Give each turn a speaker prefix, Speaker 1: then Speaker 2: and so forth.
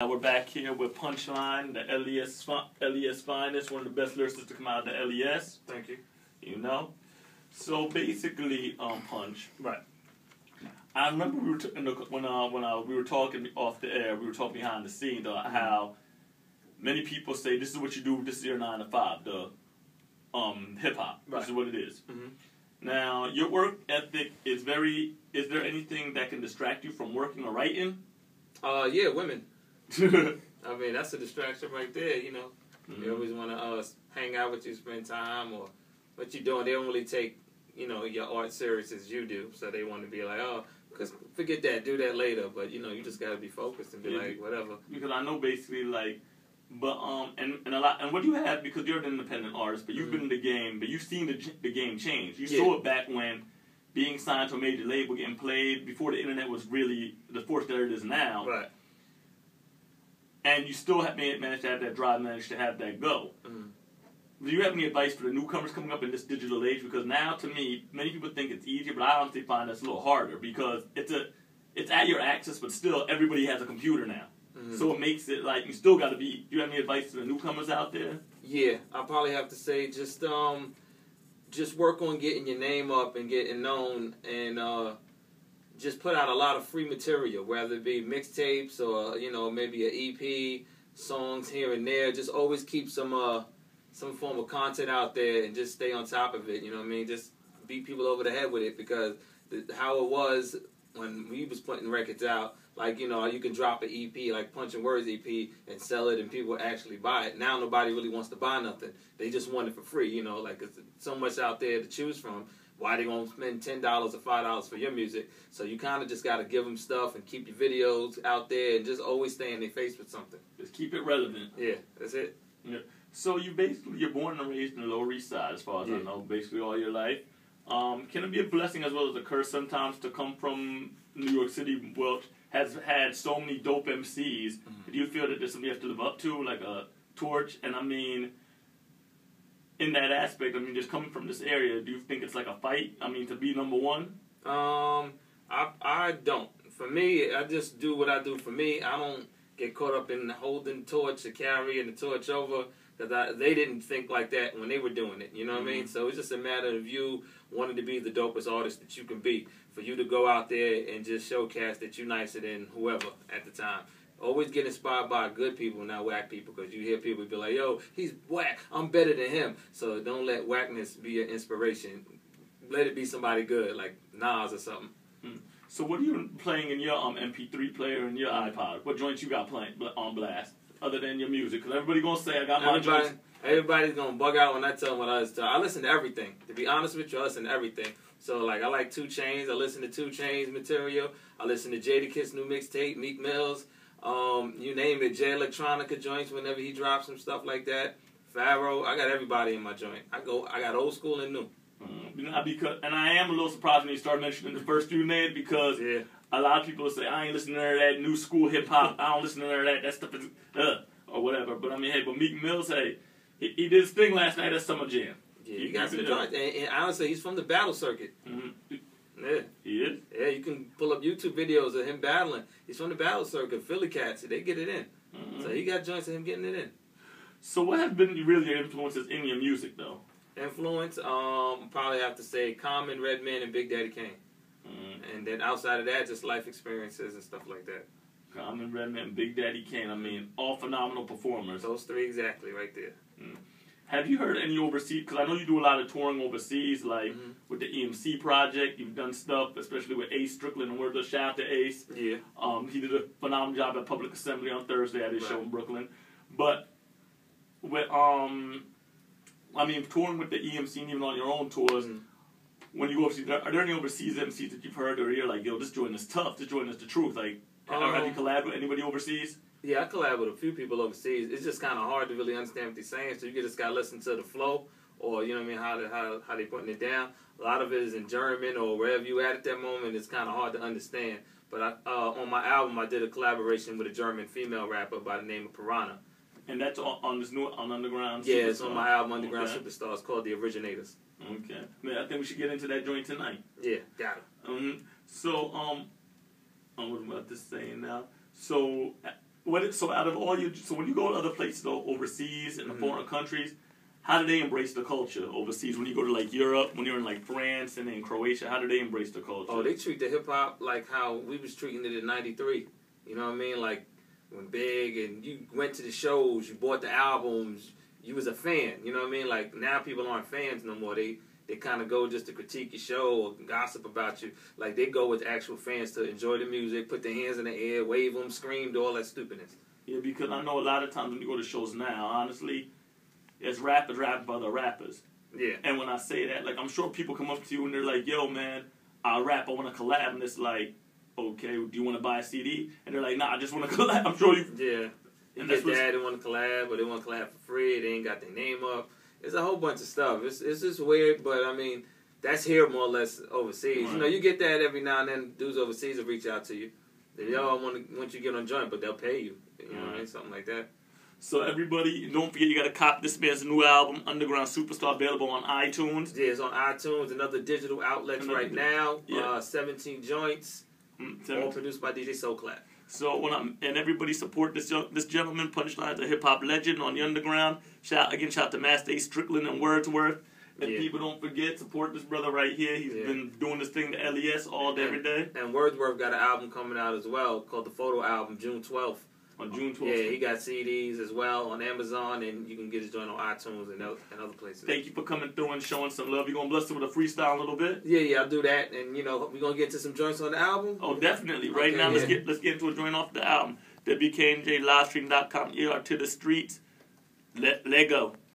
Speaker 1: Now we're back here with Punchline, the LES finest, one of the best lyricists to come out of the LES.
Speaker 2: Thank you.
Speaker 1: You know? So basically, Punch.
Speaker 2: Right.
Speaker 1: I remember we were we were talking off the air, we were talking behind the scenes about how many people say this is what you do, this is your 9 to 5, the hip hop.
Speaker 2: Right.
Speaker 1: This is what it is.
Speaker 2: Mm-hmm.
Speaker 1: Now, your work ethic is very, is there anything that can distract you from working or writing?
Speaker 2: Yeah, women. I mean, that's a distraction right there, you know.
Speaker 1: Mm-hmm.
Speaker 2: They always want to hang out with you, spend time, or what you doing. They don't really take, you know, your art serious as you do. So they want to be like, oh, because forget that, do that later. But, you know, you just got to be focused and be like, whatever.
Speaker 1: Because I know basically, like, but, and a lot, and what you have, because you're an independent artist, but you've been in the game, but you've seen the game change. You saw it back when being signed to a major label, getting played, before the internet was really the force that it is now.
Speaker 2: Right.
Speaker 1: And you still have managed to have that drive, managed to have that go.
Speaker 2: Mm-hmm.
Speaker 1: Do you have any advice for the newcomers coming up in this digital age? Because now, to me, many people think it's easier, but I honestly find that's a little harder because it's at your access, but still everybody has a computer now. Mm-hmm. So it makes it like you still got to be. Do you have any advice to the newcomers out there?
Speaker 2: Yeah, I probably have to say just work on getting your name up and getting known, and just put out a lot of free material, whether it be mixtapes or, you know, maybe an EP, songs here and there. Just always keep some form of content out there and just stay on top of it, you know what I mean? Just beat people over the head with it, because how it was when we was putting records out, like, you know, you can drop an EP, like Punching Words EP, and sell it and people actually buy it. Now nobody really wants to buy nothing. They just want it for free, you know, like there's so much out there to choose from. Why they gonna spend $10 or $5 for your music? So you kind of just got to give them stuff and keep your videos out there and just always stay in their face with something.
Speaker 1: Just keep it relevant.
Speaker 2: Yeah, that's it.
Speaker 1: Yeah. So you're born and raised in the Lower East Side, as far as I know, basically all your life. Can it be a blessing as well as a curse sometimes to come from New York City, which has had so many dope MCs? Mm-hmm. Do you feel that there's something you have to live up to, like a torch? And I mean, in that aspect, I mean, just coming from this area, do you think it's like a fight? I mean, to be number one?
Speaker 2: I don't. For me, I just do what I do for me. I don't get caught up in holding torch or carrying the torch over, because they didn't think like that when they were doing it. You know what I mean? So it's just a matter of you wanting to be the dopest artist that you can be. For you to go out there and just showcase that you're nicer than whoever at the time. Always get inspired by good people, not whack people, because you hear people be like, yo, he's whack, I'm better than him. So don't let whackness be your inspiration. Let it be somebody good, like Nas or something.
Speaker 1: So what are you playing in your MP3 player and your iPod? What joints you got playing on blast, other than your music? Because everybody going to say, I got my joints.
Speaker 2: Everybody's going to bug out when I tell them what I listen to. I listen to everything. To be honest with you, I listen to everything. So, like, I like 2 Chainz. I listen to 2 Chainz material. I listen to Jadakiss' new mixtape, Meek Mill's. You name it, Jay Electronica joints whenever he drops some stuff like that. Pharaoh, I got everybody in my joint. I got old school and new.
Speaker 1: And I am a little surprised when you start mentioning the first few names, because a lot of people will say, I ain't listening to that new school hip hop. I don't listen to that stuff is or whatever. But I mean, hey, but Meek Mills, hey, he did his thing last night at Summer Jam.
Speaker 2: Yeah, he got some joints, and honestly, he's from the battle circuit.
Speaker 1: Mm-hmm.
Speaker 2: Yeah.
Speaker 1: He is?
Speaker 2: Yeah, you can pull up YouTube videos of him battling. He's from the battle circuit. Philly cats, they get it in. Mm-hmm. So he got joints of him getting it in.
Speaker 1: So what has been really your influences in your music, though?
Speaker 2: Influence, probably have to say Common, Redman, and Big Daddy Kane. Mm-hmm. And then outside of that, just life experiences and stuff like that.
Speaker 1: Common, Redman, and Big Daddy Kane. I mean, all phenomenal performers.
Speaker 2: Those 3 exactly right there.
Speaker 1: Mm. Have you heard any overseas? Because I know you do a lot of touring overseas, like with the EMC project. You've done stuff, especially with Ace Strickland and Wordless. Shout out to Ace.
Speaker 2: Yeah.
Speaker 1: He did a phenomenal job at Public Assembly on Thursday at his show in Brooklyn. But with I mean, touring with the EMC and even on your own tours, when you go overseas, are there any overseas MCs that you've heard or you're like, yo, this joint is tough, this joint is the truth? Like, have you collabed with anybody overseas?
Speaker 2: Yeah, I collab with a few people overseas. It's just kind of hard to really understand what they're saying, so you just got to listen to the flow, or, you know what I mean, how they putting it down. A lot of it is in German or wherever you at that moment. It's kind of hard to understand. But on my album, I did a collaboration with a German female rapper by the name of Piranha.
Speaker 1: And that's on this new Underground Superstar?
Speaker 2: Yeah, it's on my album, Underground Superstar. It's called The Originators.
Speaker 1: Okay. Man, I think we should get into that joint tonight.
Speaker 2: Yeah, got it.
Speaker 1: So, what am I about to say now? So, So out of all so when you go to other places overseas in the foreign countries, how do they embrace the culture overseas? When you go to like Europe, when you're in like France and in Croatia, how do they embrace the culture?
Speaker 2: Oh, they treat the hip hop like how we was treating it in '93. You know what I mean? Like when Big and you went to the shows, you bought the albums, you was a fan. You know what I mean? Like now people aren't fans no more. They kind of go just to critique your show or gossip about you. Like they go with actual fans to enjoy the music, put their hands in the air, wave them, scream, do all that stupidness.
Speaker 1: Yeah, because I know a lot of times when you go to shows now, honestly, it's rappers rapping by other rappers.
Speaker 2: Yeah.
Speaker 1: And when I say that, like, I'm sure people come up to you and they're like, yo, man, I rap, I want to collab. And it's like, okay, do you want to buy a CD? And they're like, nah, I just want to collab. I'm sure you...
Speaker 2: Yeah. You get that, they want to collab, or they want to collab for free, they ain't got their name up. It's a whole bunch of stuff. It's just weird, but, I mean, that's here more or less overseas. Right. You know, you get that every now and then. Dudes overseas will reach out to you. They, yo, I want you to get on joint, but they'll pay you. You know what I mean? Something like that.
Speaker 1: So everybody, don't forget you got to cop this man's new album, Underground Superstar, available on iTunes.
Speaker 2: Yeah, it's on iTunes and other digital outlets right now.
Speaker 1: Yeah.
Speaker 2: 17 joints, all produced by DJ Soulclap.
Speaker 1: So and everybody support this gentleman, Punchline, a hip hop legend on the underground. Shout to Master A, Strickland, and Wordsworth. And people don't forget, support this brother right here. He's been doing this thing, the LES, all day, every day.
Speaker 2: And Wordsworth got an album coming out as well called The Photo Album, June 12th.
Speaker 1: On June 12th.
Speaker 2: Yeah, he got CDs as well on Amazon, and you can get his joint on iTunes and other places.
Speaker 1: Thank you for coming through and showing some love. You gonna bless him with a freestyle a little bit?
Speaker 2: Yeah, I'll do that. And you know, we're gonna get to some joints on the album.
Speaker 1: Oh, definitely. Right now, let's get into a joint off the album. WKNJ livestream.com. You are to the streets. Let go.